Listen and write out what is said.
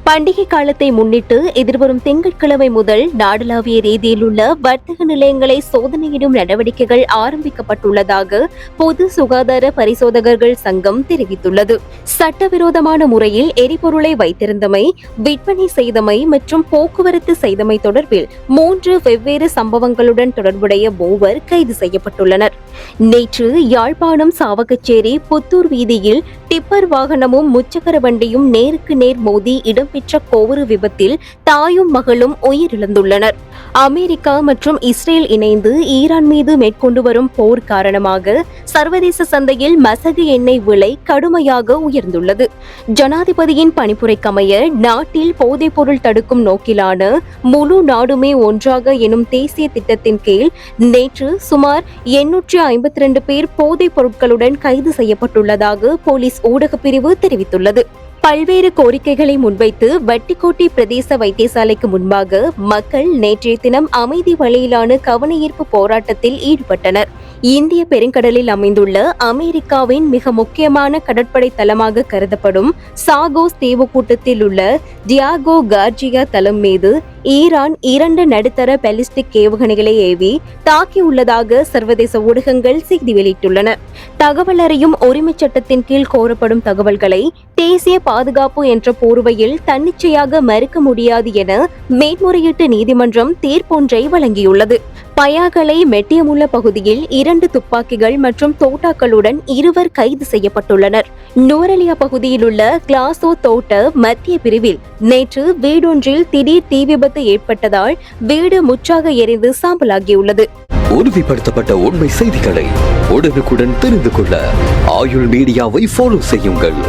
பண்டிகை காலத்தை முன்னிட்டு எதிர்வரும் திங்கட்கிழமை முதல் நாடளாவிய ரீதியில் உள்ள வர்த்தக நிலையங்களை சோதனையிடும் நடவடிக்கைகள் ஆரம்பிக்கப்பட்டுள்ளதாக பொது சுகாதார பரிசோதகர்கள் சங்கம் தெரிவித்துள்ளது. சட்டவிரோதமான முறையில் எரிபொருளை வைத்திருந்தமை, விற்பனை செய்தமை மற்றும் போக்குவரத்து செய்தமை தொடர்பில் 3 வெவ்வேறு சம்பவங்களுடன் தொடர்புடைய 3 கைது செய்யப்பட்டுள்ளனர். நேற்று யாழ்ப்பாணம் சாவகச்சேரி புத்தூர் வீதியில் டிப்பர் வாகனமும் முச்சக்கர வண்டியும் நேருக்கு நேர் மோதி இடம்பெற்ற கோவறு விபத்தில் தாயும் மகளும் உயிரிழந்துள்ளனர். அமெரிக்கா மற்றும் இஸ்ரேல் இணைந்து ஈரான் மீது மேற்கொண்டு வரும் போர் காரணமாக சர்வதேச சந்தையில் மசகு எண்ணெய் விலை கடுமையாக உயர்ந்துள்ளது. ஜனாதிபதியின் பணிப்புரைக்கமைய நாட்டில் போதைப்பொருள் தடுக்கும் நோக்கிலான முழு நாடுமே ஒன்றாக எனும் தேசிய திட்டத்தின் கீழ் நேற்று சுமார் 852 பேர் போதைப் பொருட்களுடன் கைது செய்யப்பட்டுள்ளதாக போலீஸ் ஊடகப் பிரிவு தெரிவித்துள்ளது. பல்வேறு கோரிக்கைகளை முன்வைத்து வட்டிக்கோட்டை பிரதேச வைத்தியசாலைக்கு முன்பாக மக்கள் நேற்றைய தினம் அமைதி வழியிலான கவனஈர்ப்பு போராட்டத்தில் ஈடுபட்டனர். இந்திய பெருங்கடலில் அமைந்துள்ள அமெரிக்காவின் மிக முக்கியமான கடற்படை தளமாக கருதப்படும் சாகோஸ் தீவுக்கூட்டத்தில் உள்ள டியாகோ கார்ஜியா தளம் மீது ஈரான் 2 நடுத்தர பாலிஸ்டிக் ஏவுகணைகளை ஏவி தாக்கியுள்ளதாக சர்வதேச ஊடகங்கள் செய்தி வெளியிட்டுள்ளன. தகவல் அறியும் உரிமைச் சட்டத்தின் கீழ் கோரப்படும் தகவல்களை தேசிய பாதுகாப்பு என்ற போர்வையில் தன்னிச்சையாக மறுக்க முடியாது என மேன்முறையீட்டு நீதிமன்றம் தீர்ப்பொன்றை வழங்கியுள்ளது. பயாகலை மெட்டியமுள்ள பகுதியில் 2 துப்பாக்கிகள் மற்றும் தோட்டாக்களுடன் 2 கைது செய்யப்பட்டுள்ளனர். நூரலியா பகுதியில் உள்ள கிளாசோ தோட்ட மத்திய பிரிவில் நேற்று வீடொன்றில் திடீர் தீ விபத்து ஏற்பட்டதால் வீடு முற்றாக எரிந்து சாம்பலாகியுள்ளது. உறுதிப்படுத்தப்பட்ட உண்மை செய்திகளை உடனுக்குடன் தெரிந்து கொள்ள ஆயுள் மீடியாவை ஃபாலோ செய்யுங்கள்.